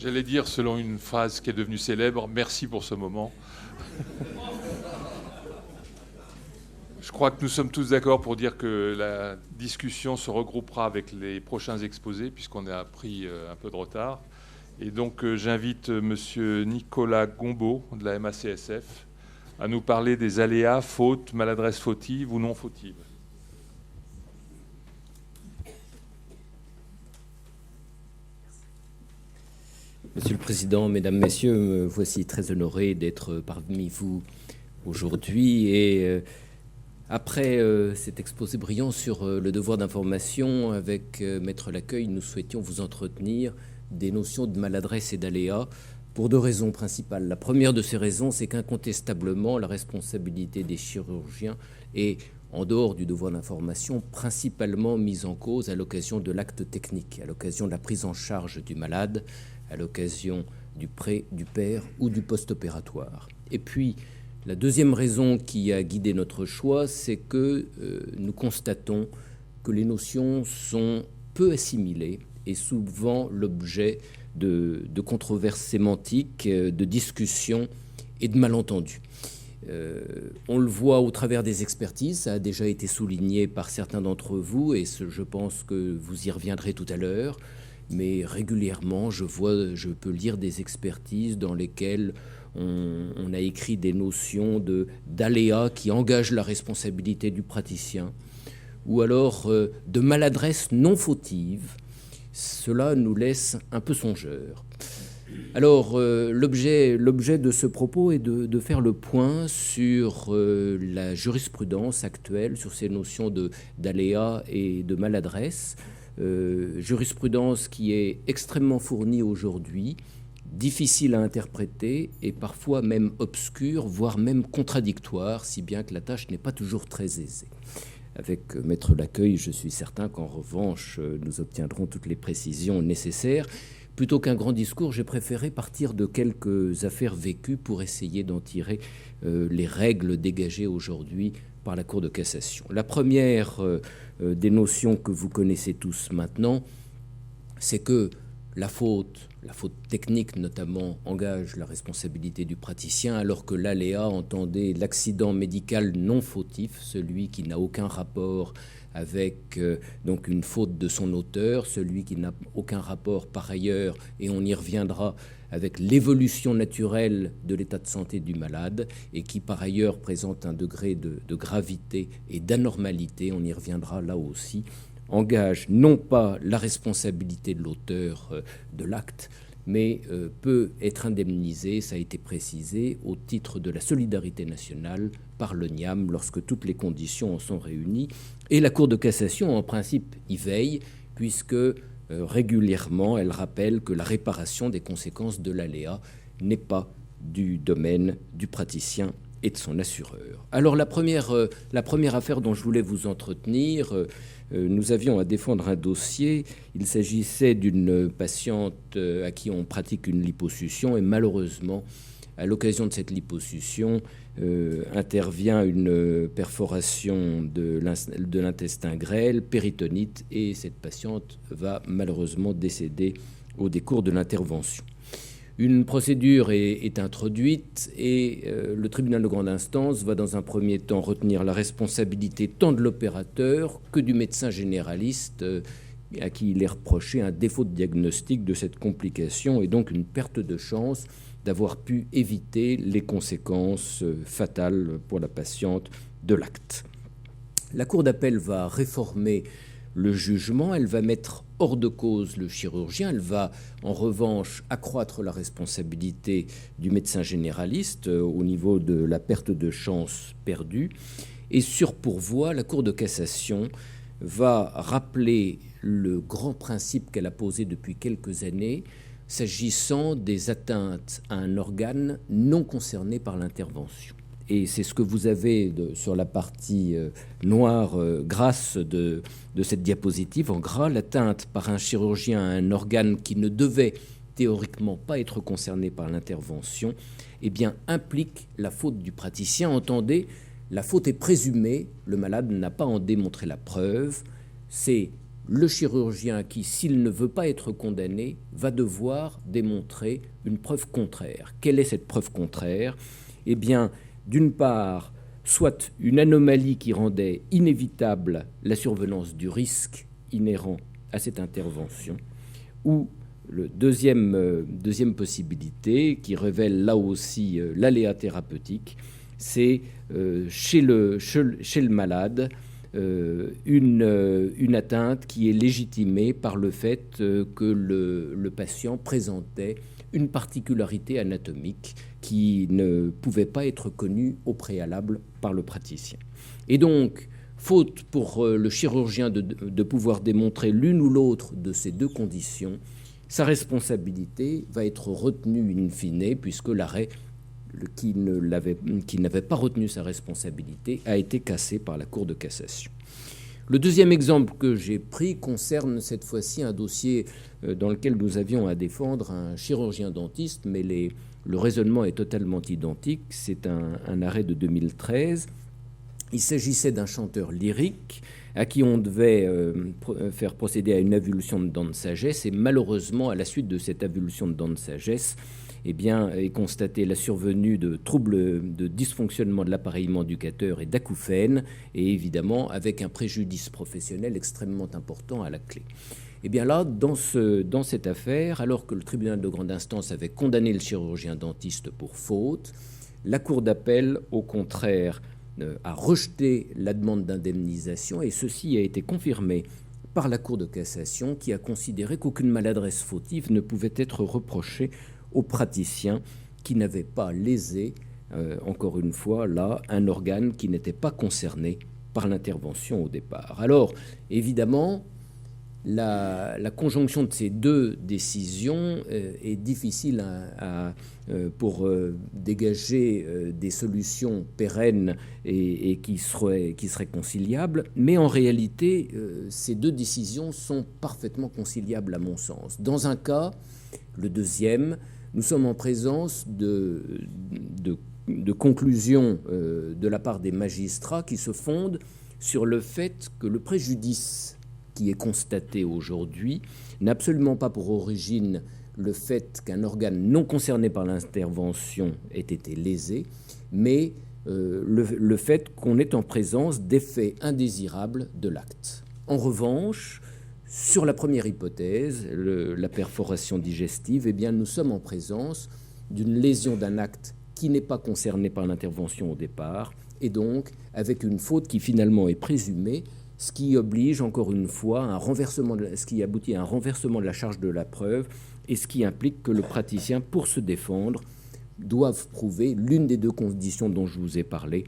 J'allais dire, selon une phrase qui est devenue célèbre, merci pour ce moment. Je crois que nous sommes tous d'accord pour dire que la discussion se regroupera avec les prochains exposés, puisqu'on a pris un peu de retard. Et donc j'invite monsieur Nicolas Gombaud de la MACSF à nous parler des aléas, fautes, maladresses fautives ou non fautives. Monsieur le Président, Mesdames, Messieurs, me voici très honoré d'être parmi vous aujourd'hui. Et après cet exposé brillant sur le devoir d'information, avec Maître Lacueille, nous souhaitions vous entretenir des notions de maladresse et d'aléa pour deux raisons principales. La première de ces raisons, c'est qu'incontestablement, la responsabilité des chirurgiens est, en dehors du devoir d'information, principalement mise en cause à l'occasion de l'acte technique, à l'occasion de la prise en charge du malade, à l'occasion du pré, du pair ou du post-opératoire. Et puis, la deuxième raison qui a guidé notre choix, c'est que nous constatons que les notions sont peu assimilées et souvent l'objet de controverses sémantiques, de discussions et de malentendus. On le voit au travers des expertises, ça a déjà été souligné par certains d'entre vous et je pense que vous y reviendrez tout à l'heure. Mais régulièrement, je peux lire des expertises dans lesquelles on a écrit des notions d'aléas qui engagent la responsabilité du praticien, ou alors de maladresse non fautive. Cela nous laisse un peu songeurs. Alors, l'objet de ce propos est de faire le point sur la jurisprudence actuelle, sur ces notions d'aléas et de maladresse. Jurisprudence qui est extrêmement fournie aujourd'hui, difficile à interpréter et parfois même obscure, voire même contradictoire, si bien que la tâche n'est pas toujours très aisée. Avec Maître Lacueille, je suis certain qu'en revanche, nous obtiendrons toutes les précisions nécessaires. Plutôt qu'un grand discours, j'ai préféré partir de quelques affaires vécues pour essayer d'en tirer les règles dégagées aujourd'hui par la Cour de cassation. La première des notions que vous connaissez tous maintenant, c'est que la faute technique notamment, engage la responsabilité du praticien, alors que l'aléa entendait l'accident médical non fautif, celui qui n'a aucun rapport avec donc une faute de son auteur, celui qui n'a aucun rapport par ailleurs, et on y reviendra, avec l'évolution naturelle de l'état de santé du malade, et qui par ailleurs présente un degré de gravité et d'anormalité, on y reviendra là aussi, engage non pas la responsabilité de l'auteur de l'acte, mais peut être indemnisé, ça a été précisé, au titre de la solidarité nationale par l'ONIAM lorsque toutes les conditions en sont réunies. Et la Cour de cassation, en principe, y veille, puisque régulièrement, elle rappelle que la réparation des conséquences de l'aléa n'est pas du domaine du praticien et de son assureur. Alors la première affaire dont je voulais vous entretenir, nous avions à défendre un dossier. Il s'agissait d'une patiente à qui on pratique une liposuction et malheureusement, à l'occasion de cette liposuction, intervient une perforation de l'intestin grêle, péritonite, et cette patiente va malheureusement décéder au décours de l'intervention. Une procédure est introduite et le tribunal de grande instance va dans un premier temps retenir la responsabilité tant de l'opérateur que du médecin généraliste à qui il est reproché un défaut de diagnostic de cette complication et donc une perte de chance d'avoir pu éviter les conséquences fatales pour la patiente de l'acte. La Cour d'appel va réformer le jugement, elle va mettre hors de cause le chirurgien, elle va en revanche accroître la responsabilité du médecin généraliste au niveau de la perte de chance perdue. Et sur pourvoi, la Cour de cassation va rappeler le grand principe qu'elle a posé depuis quelques années s'agissant des atteintes à un organe non concerné par l'intervention. Et c'est ce que vous avez sur la partie noire grasse de cette diapositive en gras, l'atteinte par un chirurgien à un organe qui ne devait théoriquement pas être concerné par l'intervention, eh bien, implique la faute du praticien. Entendez, la faute est présumée, le malade n'a pas à en démontrer la preuve, c'est le chirurgien qui, s'il ne veut pas être condamné, va devoir démontrer une preuve contraire. Quelle est cette preuve contraire? Eh bien, d'une part, soit une anomalie qui rendait inévitable la survenance du risque inhérent à cette intervention, ou la deuxième possibilité, qui révèle là aussi l'aléa thérapeutique, c'est chez le malade une atteinte qui est légitimée par le fait que le patient présentait une particularité anatomique qui ne pouvait pas être connue au préalable par le praticien. Et donc, faute pour le chirurgien de pouvoir démontrer l'une ou l'autre de ces deux conditions, sa responsabilité va être retenue in fine, puisque l'arrêt qui n'avait pas retenu sa responsabilité a été cassé par la Cour de cassation. Le deuxième exemple que j'ai pris concerne cette fois-ci un dossier dans lequel nous avions à défendre un chirurgien dentiste, mais le raisonnement est totalement identique. C'est un arrêt de 2013. Il s'agissait d'un chanteur lyrique à qui on devait faire procéder à une avulsion de dents de sagesse, et malheureusement, à la suite de cette avulsion de dents de sagesse, eh bien, est constatée la survenue de troubles de dysfonctionnement de l'appareil manducateur et d'acouphènes, et évidemment avec un préjudice professionnel extrêmement important à la clé. Eh bien là, dans cette affaire, alors que le tribunal de grande instance avait condamné le chirurgien dentiste pour faute, la Cour d'appel, au contraire, a rejeté la demande d'indemnisation, et ceci a été confirmé par la Cour de cassation, qui a considéré qu'aucune maladresse fautive ne pouvait être reprochée aux praticiens qui n'avaient pas lésé, encore une fois, là, un organe qui n'était pas concerné par l'intervention au départ. Alors, évidemment, la conjonction de ces deux décisions est difficile pour dégager des solutions pérennes et qui seraient conciliables, mais en réalité, ces deux décisions sont parfaitement conciliables à mon sens. Dans un cas, le deuxième, nous sommes en présence de conclusions de la part des magistrats qui se fondent sur le fait que le préjudice qui est constaté aujourd'hui n'a absolument pas pour origine le fait qu'un organe non concerné par l'intervention ait été lésé, mais le fait qu'on est en présence d'effets indésirables de l'acte. En revanche, sur la première hypothèse, la perforation digestive, eh bien, nous sommes en présence d'une lésion d'un acte qui n'est pas concerné par l'intervention au départ, et donc avec une faute qui finalement est présumée, ce qui oblige encore une fois ce qui aboutit à un renversement de la charge de la preuve, et ce qui implique que le praticien, pour se défendre, doive prouver l'une des deux conditions dont je vous ai parlé,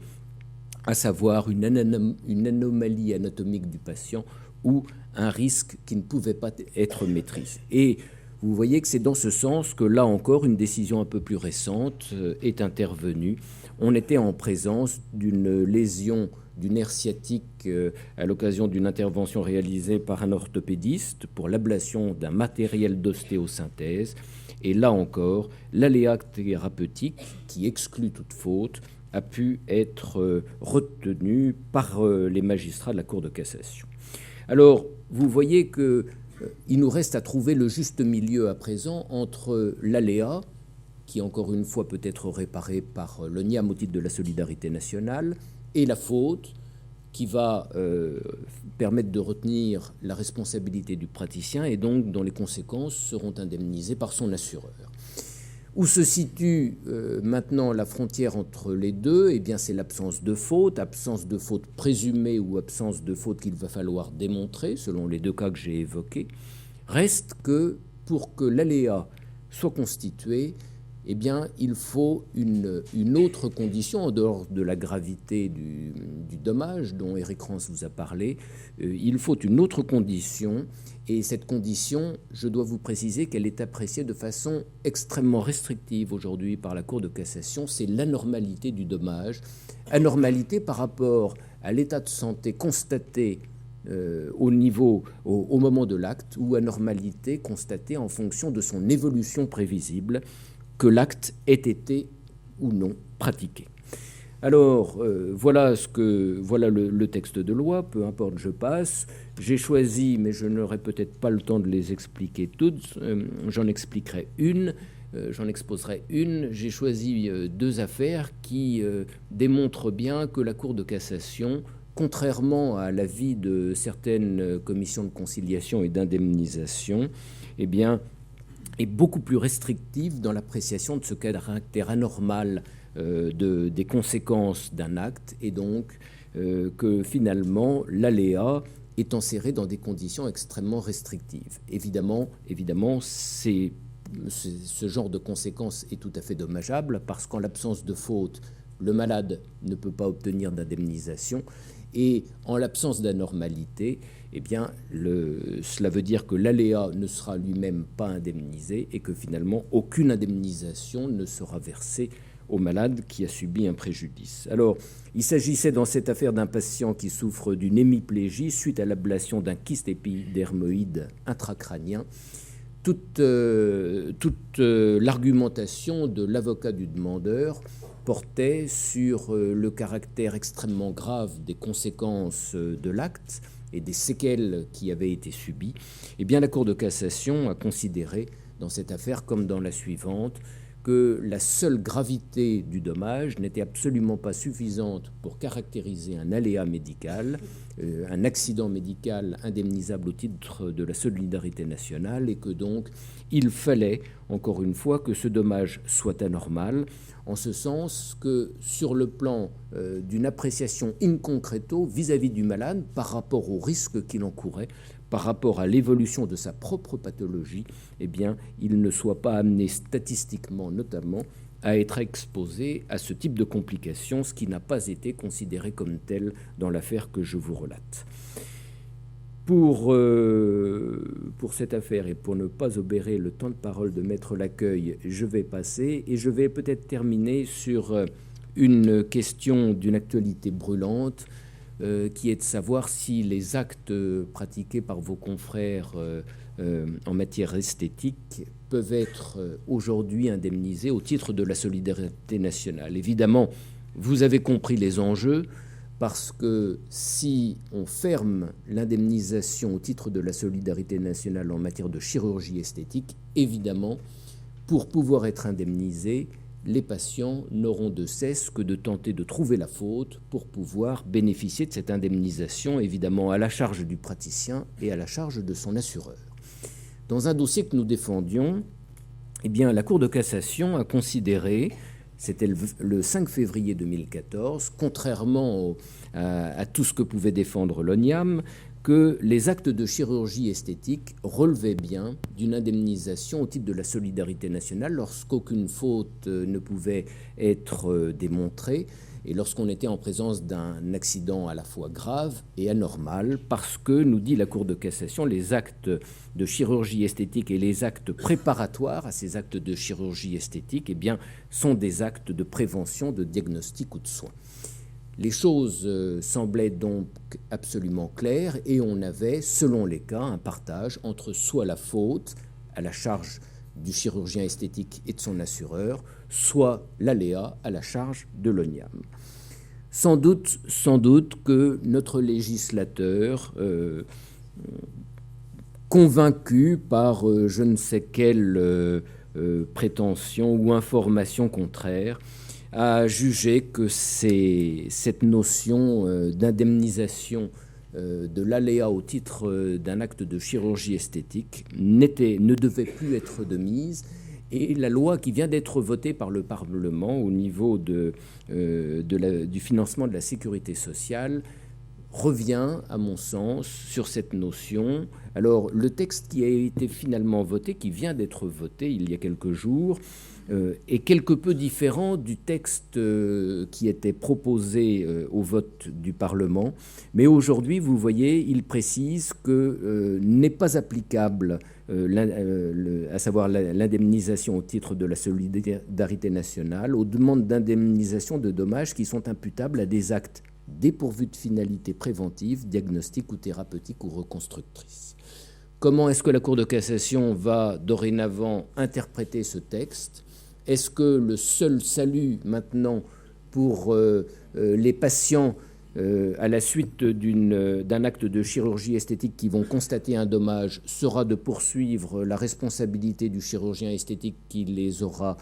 à savoir une anomalie anatomique du patient ou un risque qui ne pouvait pas être maîtrisé. Et vous voyez que c'est dans ce sens que, là encore, une décision un peu plus récente est intervenue. On était en présence d'une lésion du nerf sciatique à l'occasion d'une intervention réalisée par un orthopédiste pour l'ablation d'un matériel d'ostéosynthèse. Et là encore, l'aléa thérapeutique, qui exclut toute faute, a pu être retenu par les magistrats de la Cour de cassation. Alors, vous voyez qu'il nous reste à trouver le juste milieu à présent entre l'aléa, qui encore une fois peut être réparé par l'ONIAM au titre de la solidarité nationale, et la faute, qui va permettre de retenir la responsabilité du praticien et donc dont les conséquences seront indemnisées par son assureur. Où se situe maintenant la frontière entre les deux? Eh bien, c'est l'absence de faute présumée ou absence de faute qu'il va falloir démontrer, selon les deux cas que j'ai évoqués. Reste que, pour que l'aléa soit constitué, eh bien, il faut une autre condition, en dehors de la gravité du dommage dont Éric Rance vous a parlé. Il faut une autre condition, et cette condition, je dois vous préciser qu'elle est appréciée de façon extrêmement restrictive aujourd'hui par la Cour de cassation, c'est l'anormalité du dommage, anormalité par rapport à l'état de santé constaté au moment de l'acte, ou anormalité constatée en fonction de son évolution prévisible, que l'acte ait été ou non pratiqué. Alors, voilà le texte de loi, peu importe, je passe. J'ai choisi, mais je n'aurai peut-être pas le temps de les expliquer toutes, j'en expliquerai une, j'en exposerai une. J'ai choisi deux affaires qui démontrent bien que la Cour de cassation, contrairement à l'avis de certaines commissions de conciliation et d'indemnisation, eh bien, est beaucoup plus restrictive dans l'appréciation de ce caractère anormal des conséquences d'un acte, et donc que finalement l'aléa est enserré dans des conditions extrêmement restrictives. Évidemment, ce genre de conséquences est tout à fait dommageable, parce qu'en l'absence de faute, le malade ne peut pas obtenir d'indemnisation, et en l'absence d'anormalité, eh bien, cela veut dire que l'aléa ne sera lui-même pas indemnisé, et que finalement aucune indemnisation ne sera versée au malade qui a subi un préjudice. Alors, il s'agissait dans cette affaire d'un patient qui souffre d'une hémiplégie suite à l'ablation d'un kyste épidermoïde intracrânien. Toute l'argumentation de l'avocat du demandeur portait sur le caractère extrêmement grave des conséquences de l'acte et des séquelles qui avaient été subies. Eh bien, la Cour de cassation a considéré dans cette affaire, comme dans la suivante, que la seule gravité du dommage n'était absolument pas suffisante pour caractériser un aléa médical, un accident médical indemnisable au titre de la solidarité nationale, et que donc il fallait, encore une fois, que ce dommage soit anormal, en ce sens que sur le plan d'une appréciation in concreto vis-à-vis du malade par rapport au risque qu'il encourait, par rapport à l'évolution de sa propre pathologie, eh bien, il ne soit pas amené statistiquement, notamment, à être exposé à ce type de complications, ce qui n'a pas été considéré comme tel dans l'affaire que je vous relate. Pour cette affaire, et pour ne pas obérer le temps de parole de Maître Lacueille, je vais passer, et je vais peut-être terminer sur une question d'une actualité brûlante, qui est de savoir si les actes pratiqués par vos confrères en matière esthétique peuvent être aujourd'hui indemnisés au titre de la solidarité nationale. Évidemment, vous avez compris les enjeux, parce que si on ferme l'indemnisation au titre de la solidarité nationale en matière de chirurgie esthétique, évidemment, pour pouvoir être indemnisés, les patients n'auront de cesse que de tenter de trouver la faute pour pouvoir bénéficier de cette indemnisation, évidemment à la charge du praticien et à la charge de son assureur. Dans un dossier que nous défendions, eh bien, la Cour de cassation a considéré, c'était le 5 février 2014, contrairement à tout ce que pouvait défendre l'ONIAM, que les actes de chirurgie esthétique relevaient bien d'une indemnisation au titre de la solidarité nationale lorsqu'aucune faute ne pouvait être démontrée et lorsqu'on était en présence d'un accident à la fois grave et anormal, parce que, nous dit la Cour de cassation, les actes de chirurgie esthétique et les actes préparatoires à ces actes de chirurgie esthétique, eh bien, sont des actes de prévention, de diagnostic ou de soins. Les choses semblaient donc absolument claires, et on avait, selon les cas, un partage entre soit la faute à la charge du chirurgien esthétique et de son assureur, soit l'aléa à la charge de l'ONIAM. Sans doute que notre législateur, convaincu par je ne sais quelle prétention ou information contraire, a jugé que cette notion d'indemnisation de l'aléa au titre d'un acte de chirurgie esthétique ne devait plus être de mise, et la loi qui vient d'être votée par le Parlement au niveau du financement de la sécurité sociale revient, à mon sens, sur cette notion. Alors, le texte qui a été finalement voté, qui vient d'être voté il y a quelques jours, est quelque peu différent du texte qui était proposé au vote du Parlement. Mais aujourd'hui, vous voyez, il précise que n'est pas applicable, à savoir l'indemnisation au titre de la solidarité nationale, aux demandes d'indemnisation de dommages qui sont imputables à des actes dépourvus de finalité préventive, diagnostique ou thérapeutique ou reconstructrice. Comment est-ce que la Cour de cassation va dorénavant interpréter ce texte ? Est-ce que le seul salut maintenant pour les patients à la suite d'un acte de chirurgie esthétique qui vont constater un dommage sera de poursuivre la responsabilité du chirurgien esthétique qui les aura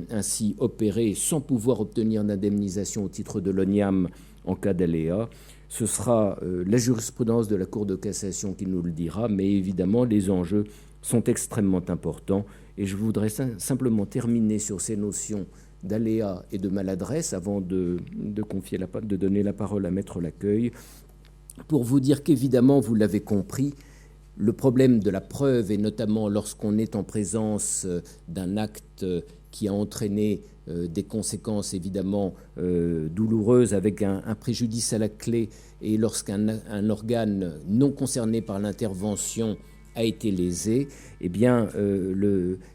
ainsi opérés sans pouvoir obtenir d'indemnisation au titre de l'ONIAM en cas d'aléa. Ce sera la jurisprudence de la Cour de cassation qui nous le dira, mais évidemment les enjeux sont extrêmement importants et je voudrais simplement terminer sur ces notions d'aléa et de maladresse avant de donner la parole à Maître Lacueille, pour vous dire qu'évidemment, vous l'avez compris, le problème de la preuve, et notamment lorsqu'on est en présence d'un acte qui a entraîné des conséquences évidemment douloureuses avec un préjudice à la clé, et lorsqu'un organe non concerné par l'intervention a été lésé, eh bien,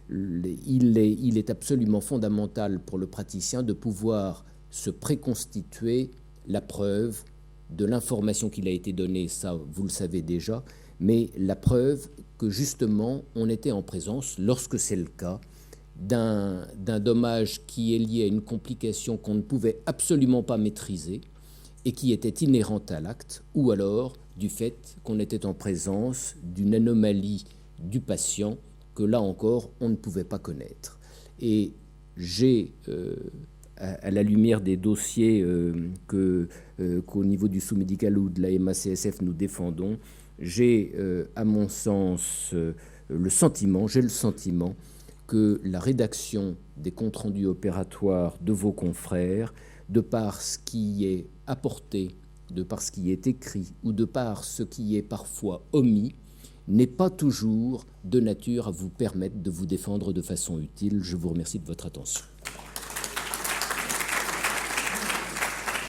il est absolument fondamental pour le praticien de pouvoir se préconstituer la preuve de l'information qui a été donnée, ça vous le savez déjà, mais la preuve que justement on était en présence, lorsque c'est le cas, d'un dommage qui est lié à une complication qu'on ne pouvait absolument pas maîtriser et qui était inhérente à l'acte, ou alors du fait qu'on était en présence d'une anomalie du patient que là encore on ne pouvait pas connaître. Et j'ai, à la lumière des dossiers qu'au niveau du sous-médical ou de la MACSF nous défendons, j'ai à mon sens le sentiment que la rédaction des comptes rendus opératoires de vos confrères, de par ce qui est apporté, de par ce qui est écrit ou de par ce qui est parfois omis, n'est pas toujours de nature à vous permettre de vous défendre de façon utile. Je vous remercie de votre attention.